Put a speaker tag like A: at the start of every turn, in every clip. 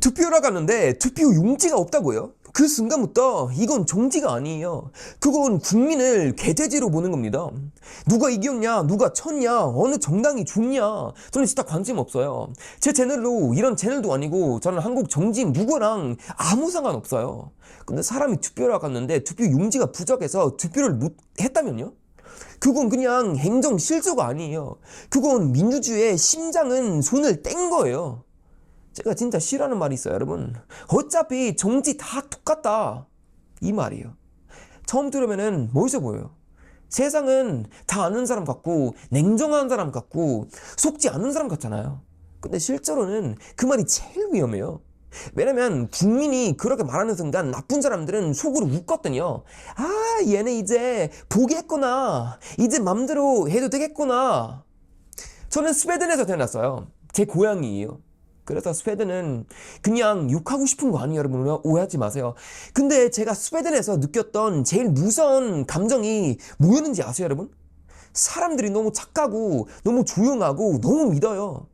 A: 투표하러 갔는데 투표 용지가 없다고요? 그 순간부터 이건 정지가 아니에요. 그건 국민을 개돼지로 보는 겁니다. 누가 이겼냐, 누가 쳤냐, 어느 정당이 좋냐, 저는 진짜 관심 없어요. 제 채널로 이런 채널도 아니고 저는 한국 정치인 누구랑 아무 상관없어요. 근데 사람이 투표하러 갔는데 투표 용지가 부족해서 투표를 못 했다면요? 그건 그냥 행정 실수가 아니에요. 그건 민주주의의 심장은 손을 뗀 거예요. 제가 진짜 싫어하는 말이 있어요, 여러분. 어차피 정치 다 똑같다. 이 말이에요. 처음 들으면은 멋있어 보여요. 세상은 다 아는 사람 같고 냉정한 사람 같고 속지 않는 사람 같잖아요. 근데 실제로는 그 말이 제일 위험해요. 왜냐면 국민이 그렇게 말하는 순간 나쁜 사람들은 속으로 웃거든요. 아, 얘네 이제 포기했구나. 이제 맘대로 해도 되겠구나. 저는 스웨덴에서 태어났어요. 제 고향이에요. 그래서 스웨덴은 그냥 욕하고 싶은 거 아니에요, 여러분. 오해하지 마세요. 근데 제가 스웨덴에서 느꼈던 제일 무서운 감정이 뭐였는지 아세요, 여러분? 사람들이 너무 착하고 너무 조용하고 너무 믿어요.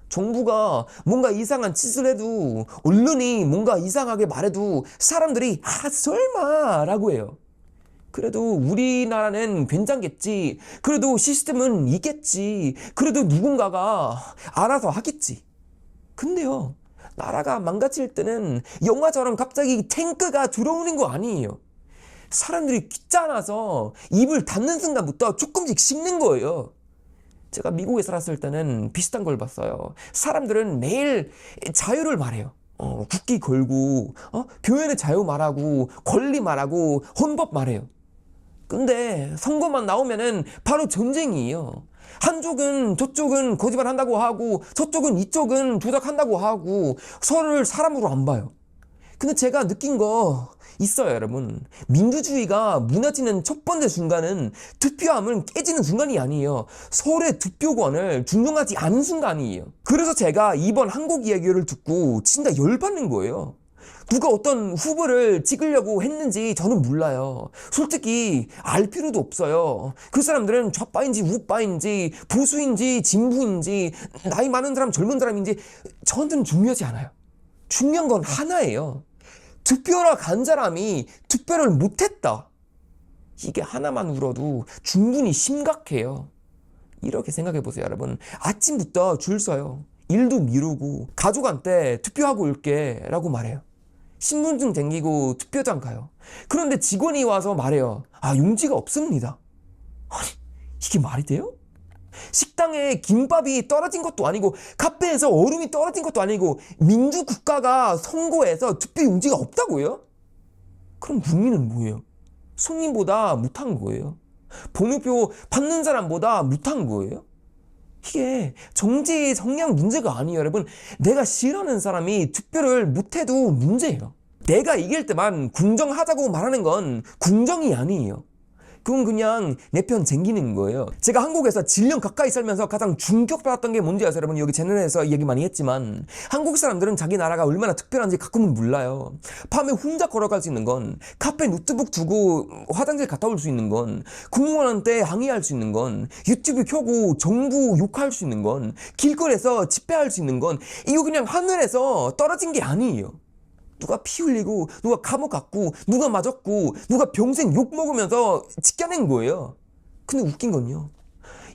A: 정부가 뭔가 이상한 짓을 해도 언론이 뭔가 이상하게 말해도 사람들이 아 설마 라고 해요. 그래도 우리나라는 괜찮겠지. 그래도 시스템은 있겠지. 그래도 누군가가 알아서 하겠지. 근데요, 나라가 망가질 때는 영화처럼 갑자기 탱크가 들어오는 거 아니에요. 사람들이 귀찮아서 입을 닫는 순간부터 조금씩 식는 거예요. 제가 미국에 살았을 때는 비슷한 걸 봤어요. 사람들은 매일 자유를 말해요. 국기 걸고, 교회의 자유 말하고, 권리 말하고, 헌법 말해요. 근데 선거만 나오면은 바로 전쟁이에요. 한쪽은 저쪽은 거짓말 한다고 하고 저쪽은 이쪽은 조작한다고 하고 서로를 사람으로 안 봐요. 근데 제가 느낀 거 있어요, 여러분. 민주주의가 무너지는 첫 번째 순간은 투표함을 깨지는 순간이 아니에요. 서울의 투표권을 존중하지 않은 순간이에요. 그래서 제가 이번 한국 이야기를 듣고 진짜 열받는 거예요. 누가 어떤 후보를 찍으려고 했는지 저는 몰라요. 솔직히 알 필요도 없어요. 그 사람들은 좌파인지 우파인지 보수인지 진보인지 나이 많은 사람 젊은 사람인지 저한테는 중요하지 않아요. 중요한 건 하나예요. 투표하러 간 사람이 투표를 못했다. 이게 하나만 울어도 충분히 심각해요. 이렇게 생각해 보세요, 여러분. 아침부터 줄 서요. 일도 미루고 가족한테 투표하고 올게 라고 말해요. 신분증 쟁기고 투표장 가요. 그런데 직원이 와서 말해요. 아, 용지가 없습니다. 아니, 이게 말이 돼요? 식당에 김밥이 떨어진 것도 아니고 카페에서 얼음이 떨어진 것도 아니고 민주국가가 선거에서 투표 용지가 없다고요? 그럼 국민은 뭐예요? 손님보다 못한 거예요? 번호표 받는 사람보다 못한 거예요? 이게 정치 성향 문제가 아니에요, 여러분. 내가 싫어하는 사람이 투표를 못해도 문제예요. 내가 이길 때만 궁정하자고 말하는 건 궁정이 아니에요. 그건 그냥 내 편 쟁기는 거예요. 제가 한국에서 7년 가까이 살면서 가장 충격받았던 게 뭔지 아세요, 여러분? 여기 채널에서 얘기 많이 했지만 한국 사람들은 자기 나라가 얼마나 특별한지 가끔은 몰라요. 밤에 혼자 걸어갈 수 있는 건, 카페 노트북 두고 화장실 갔다 올 수 있는 건, 공무원한테 항의할 수 있는 건, 유튜브 켜고 정부 욕할 수 있는 건, 길거리에서 집회할 수 있는 건 이거 그냥 하늘에서 떨어진 게 아니에요. 누가 피 흘리고 누가 감옥 갔고 누가 맞았고 누가 평생 욕 먹으면서 지켜낸 거예요. 근데 웃긴 건요,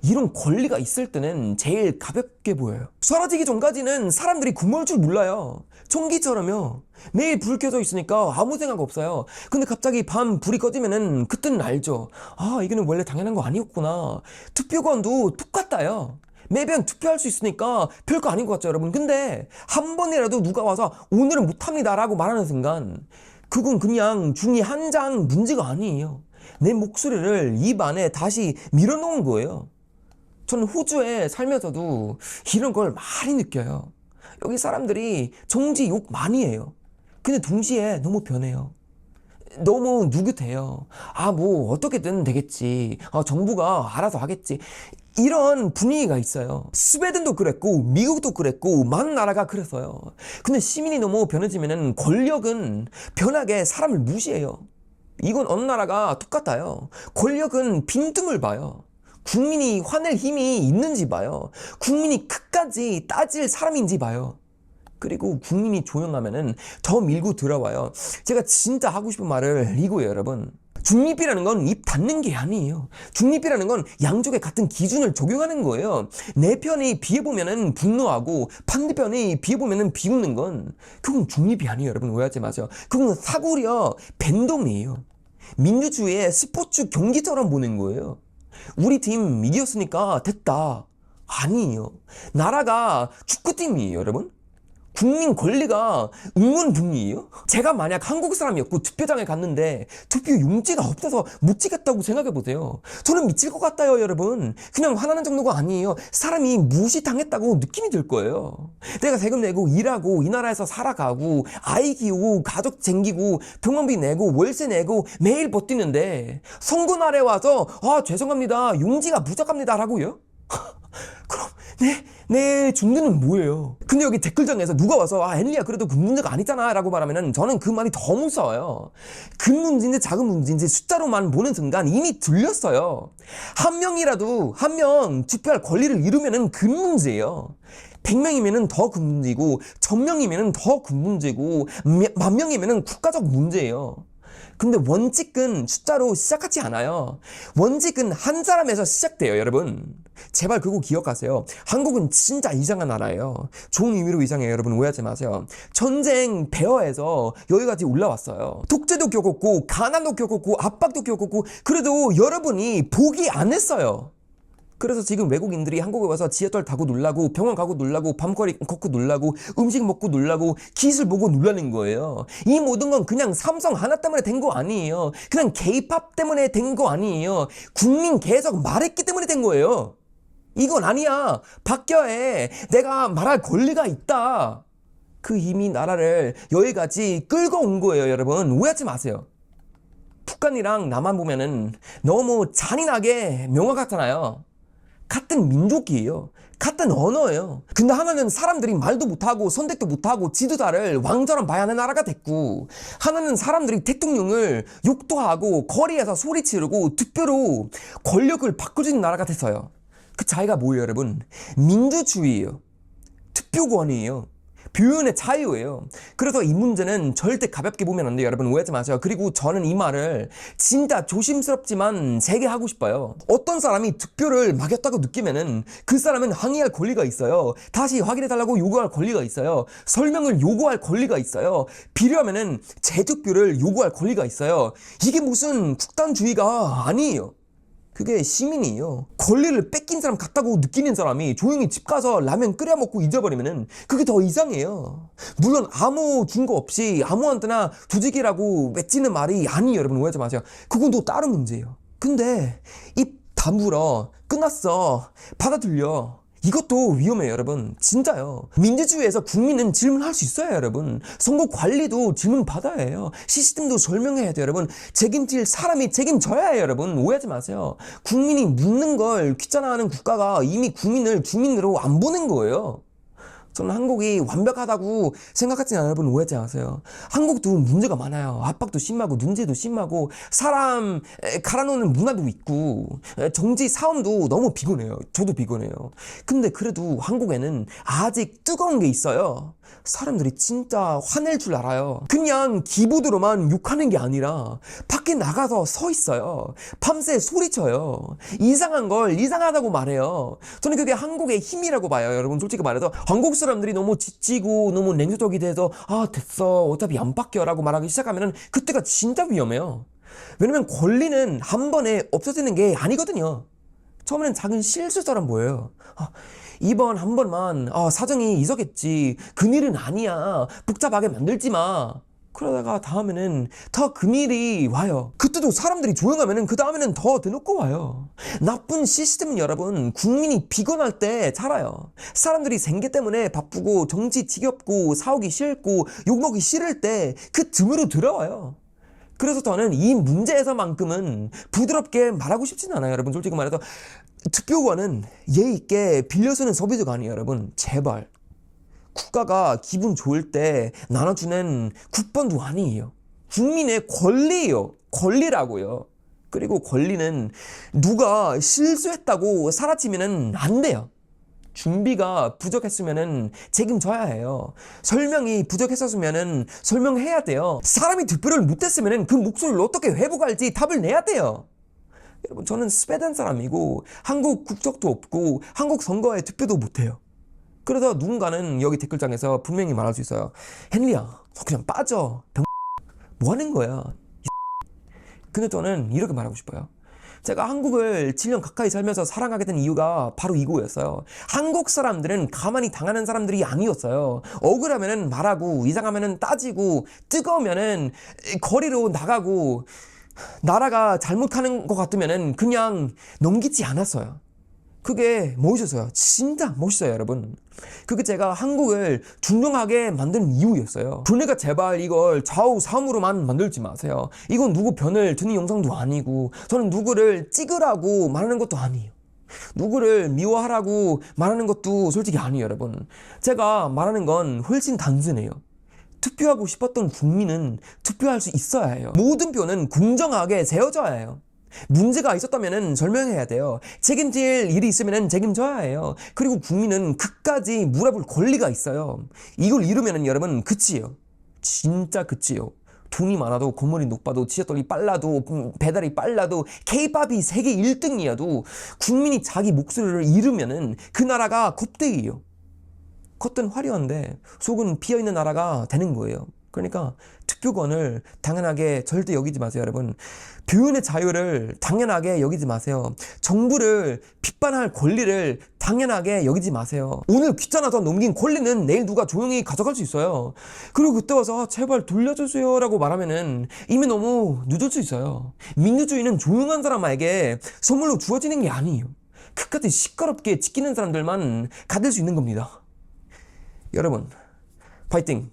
A: 이런 권리가 있을 때는 제일 가볍게 보여요. 사라지기 전까지는 사람들이 굶을 줄 몰라요. 전기처럼요. 매일 불 켜져 있으니까 아무 생각 없어요. 근데 갑자기 밤 불이 꺼지면은 그때는 알죠. 아, 이거는 원래 당연한 거 아니었구나. 투표권도 똑같아요. 매번 투표할 수 있으니까 별거 아닌 것 같죠, 여러분? 근데 한 번이라도 누가 와서 오늘은 못합니다 라고 말하는 순간 그건 그냥 중이 한 장 문제가 아니에요. 내 목소리를 입 안에 다시 밀어넣은 거예요. 저는 호주에 살면서도 이런 걸 많이 느껴요. 여기 사람들이 정치 욕 많이 해요. 근데 동시에 너무 변해요. 너무 느긋해요. 아, 뭐 어떻게든 되겠지. 정부가 알아서 하겠지. 이런 분위기가 있어요. 스웨덴도 그랬고 미국도 그랬고 많은 나라가 그랬어요. 근데 시민이 너무 변해지면은 권력은 변하게 사람을 무시해요. 이건 어느 나라가 똑같아요. 권력은 빈틈을 봐요. 국민이 화낼 힘이 있는지 봐요. 국민이 끝까지 따질 사람인지 봐요. 그리고 국민이 조용하면은 더 밀고 들어와요. 제가 진짜 하고 싶은 말을 이거예요, 여러분. 중립이라는 건 입 닫는 게 아니에요. 중립이라는 건 양쪽에 같은 기준을 적용하는 거예요. 내 편이 비해보면은 분노하고 반대편이 비해보면은 비웃는 건 그건 중립이 아니에요, 여러분. 오해하지 마세요. 그건 사고려 밴덤이에요. 민주주의의 스포츠 경기처럼 보는 거예요. 우리 팀 이겼으니까 됐다. 아니에요. 나라가 축구팀이에요, 여러분. 국민 권리가 응원분이에요? 제가 만약 한국 사람이었고 투표장에 갔는데 투표 용지가 없어서 못 찍겠다고 생각해보세요. 저는 미칠 것 같아요, 여러분. 그냥 화나는 정도가 아니에요. 사람이 무시당했다고 느낌이 들 거예요. 내가 세금 내고 일하고 이 나라에서 살아가고 아이 키우고 가족 챙기고 병원비 내고 월세 내고 매일 버티는데 선거 날에 와서 죄송합니다, 용지가 부족합니다 라고요? 그럼 내 중대는 뭐예요? 근데 여기 댓글장에서 누가 와서 헨리야 그래도 그 문제가 아니잖아 라고 말하면은 저는 그 말이 더 무서워요. 큰 문제인지 작은 문제인지 숫자로만 보는 순간 이미 들렸어요. 한 명 투표할 권리를 잃으면은 큰 문제예요. 100명이면은 더 큰 문제고 1000명이면은 더 큰 문제고 10,000명이면은 국가적 문제예요. 근데 원칙은 숫자로 시작하지 않아요. 원칙은 한 사람에서 시작돼요, 여러분. 제발 그거 기억하세요. 한국은 진짜 이상한 나라예요. 좋은 의미로 이상해요, 여러분. 오해하지 마세요. 전쟁 배어에서 여기까지 올라왔어요. 독재도 겪었고 가난도 겪었고 압박도 겪었고 그래도 여러분이 포기 안 했어요. 그래서 지금 외국인들이 한국에 와서 지하철 타고 놀라고 병원 가고 놀라고 밤거리 걷고 놀라고 음식 먹고 놀라고 기술 보고 놀라는 거예요. 이 모든 건 그냥 삼성 하나 때문에 된 거 아니에요. 그냥 K-팝 때문에 된 거 아니에요. 국민 계속 말했기 때문에 된 거예요. 이건 아니야. 바뀌어야 해. 내가 말할 권리가 있다. 그 이미 나라를 여기까지 끌고 온 거예요, 여러분. 오해하지 마세요. 북한이랑 남한 보면은 너무 잔인하게 명화 같잖아요. 같은 민족이에요. 같은 언어예요. 근데 하나는 사람들이 말도 못하고 선택도 못하고 지도자를 왕처럼 봐야 하는 나라가 됐고, 하나는 사람들이 대통령을 욕도 하고 거리에서 소리 지르고 투표로 권력을 바꿔주는 나라가 됐어요. 그 차이가 뭐예요, 여러분? 민주주의예요. 투표권이에요. 표현의 자유예요. 그래서 이 문제는 절대 가볍게 보면 안 돼요, 여러분. 오해하지 마세요. 그리고 저는 이 말을 진짜 조심스럽지만 세게 하고 싶어요. 어떤 사람이 투표를 막였다고 느끼면은 그 사람은 항의할 권리가 있어요. 다시 확인해달라고 요구할 권리가 있어요. 설명을 요구할 권리가 있어요. 필요하면은 재투표를 요구할 권리가 있어요. 이게 무슨 극단주의가 아니에요. 그게 시민이에요. 권리를 뺏긴 사람 같다고 느끼는 사람이 조용히 집 가서 라면 끓여 먹고 잊어버리면은 그게 더 이상해요. 물론 아무 증거 없이 아무한테나 두직이라고 외치는 말이 아니에요, 여러분. 오해하지 마세요. 그건 또 다른 문제예요. 근데 입 다물어 끝났어 받아들여, 이것도 위험해요, 여러분. 진짜요. 민주주의에서 국민은 질문할 수 있어요, 여러분. 선거 관리도 질문 받아야 해요. 시스템도 설명해야 돼요, 여러분. 책임질 사람이 책임져야 해요, 여러분. 오해하지 마세요. 국민이 묻는 걸 귀찮아하는 국가가 이미 국민을 주민으로 안 보는 거예요. 저는 한국이 완벽하다고 생각하지 않아요, 여러분. 오해하지 마세요. 한국도 문제가 많아요. 압박도 심하고 문제도 심하고 사람 갈아놓는 문화도 있고 정치 싸움도 너무 피곤해요. 저도 피곤해요. 근데 그래도 한국에는 아직 뜨거운 게 있어요. 사람들이 진짜 화낼 줄 알아요. 그냥 키보드로만 욕하는 게 아니라 밖에 나가서 서 있어요. 밤새 소리쳐요. 이상한 걸 이상하다고 말해요. 저는 그게 한국의 힘이라고 봐요, 여러분. 솔직히 말해서 한국 사람들이 너무 지치고 너무 냉소적이 돼서 됐어 어차피 안 바뀌어 라고 말하기 시작하면 그때가 진짜 위험해요. 왜냐면 권리는 한 번에 없어지는 게 아니거든요. 처음에는 작은 실수처럼 보여요. 이번 한 번만 사정이 있었겠지, 그일은 아니야, 복잡하게 만들지 마. 그러다가 다음에는 더 금일이 와요. 그때도 사람들이 조용하면은 그 다음에는 더 대놓고 와요. 나쁜 시스템은 여러분 국민이 피곤할 때 자라요. 사람들이 생계 때문에 바쁘고 정치 지겹고 싸우기 싫고 욕먹기 싫을 때 그 틈으로 들어와요. 그래서 저는 이 문제에서만큼은 부드럽게 말하고 싶지는 않아요, 여러분. 솔직히 말해서 투표권은 예의 있게 빌려쓰는 서비스가 아니에요, 여러분. 제발. 국가가 기분 좋을 때 나눠주는 쿠폰도 아니에요. 국민의 권리예요. 권리라고요. 그리고 권리는 누가 실수했다고 사라지면 안 돼요. 준비가 부족했으면은 책임져야 해요. 설명이 부족했었으면은 설명해야 돼요. 사람이 투표를 못했으면은 그 목소리를 어떻게 회복할지 답을 내야 돼요. 여러분, 저는 스웨덴 사람이고 한국 국적도 없고 한국 선거에 투표도 못해요. 그러다 누군가는 여기 댓글장에서 분명히 말할 수 있어요. 헨리야, 너 그냥 빠져. 뭐 하는 거야? 근데 저는 이렇게 말하고 싶어요. 제가 한국을 7년 가까이 살면서 사랑하게 된 이유가 바로 이거였어요. 한국 사람들은 가만히 당하는 사람들이 아니었어요. 억울하면은 말하고, 이상하면은 따지고, 뜨거우면은 거리로 나가고, 나라가 잘못하는 것 같으면은 그냥 넘기지 않았어요. 그게 멋있었어요. 진짜 멋있어요, 여러분. 그게 제가 한국을 둔중하게 만든 이유였어요. 그러니까 제발 이걸 좌우사음으로만 만들지 마세요. 이건 누구 편을 드는 영상도 아니고, 저는 누구를 찍으라고 말하는 것도 아니에요. 누구를 미워하라고 말하는 것도 솔직히 아니에요, 여러분. 제가 말하는 건 훨씬 단순해요. 투표하고 싶었던 국민은 투표할 수 있어야 해요. 모든 표는 공정하게 세워져야 해요. 문제가 있었다면 설명해야 돼요. 책임질 일이 있으면 책임져야 해요. 그리고 국민은 끝까지 물어볼 권리가 있어요. 이걸 잃으면 여러분 끝이에요. 진짜 끝이에요. 돈이 많아도, 건물이 높아도, 지하철이 빨라도, 배달이 빨라도, K-팝이 세계 1등이어도 국민이 자기 목소리를 잃으면 그 나라가 겁대기예요. 겉은 화려한데 속은 비어있는 나라가 되는 거예요. 그러니까 투표권을 당연하게 절대 여기지 마세요, 여러분. 표현의 자유를 당연하게 여기지 마세요. 정부를 비판할 권리를 당연하게 여기지 마세요. 오늘 귀찮아서 넘긴 권리는 내일 누가 조용히 가져갈 수 있어요. 그리고 그때 와서 제발 돌려주세요 라고 말하면은 이미 너무 늦을 수 있어요. 민주주의는 조용한 사람에게 선물로 주어지는 게 아니에요. 끝까지 시끄럽게 지키는 사람들만 가질 수 있는 겁니다. 여러분, 파이팅!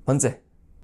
A: 만세!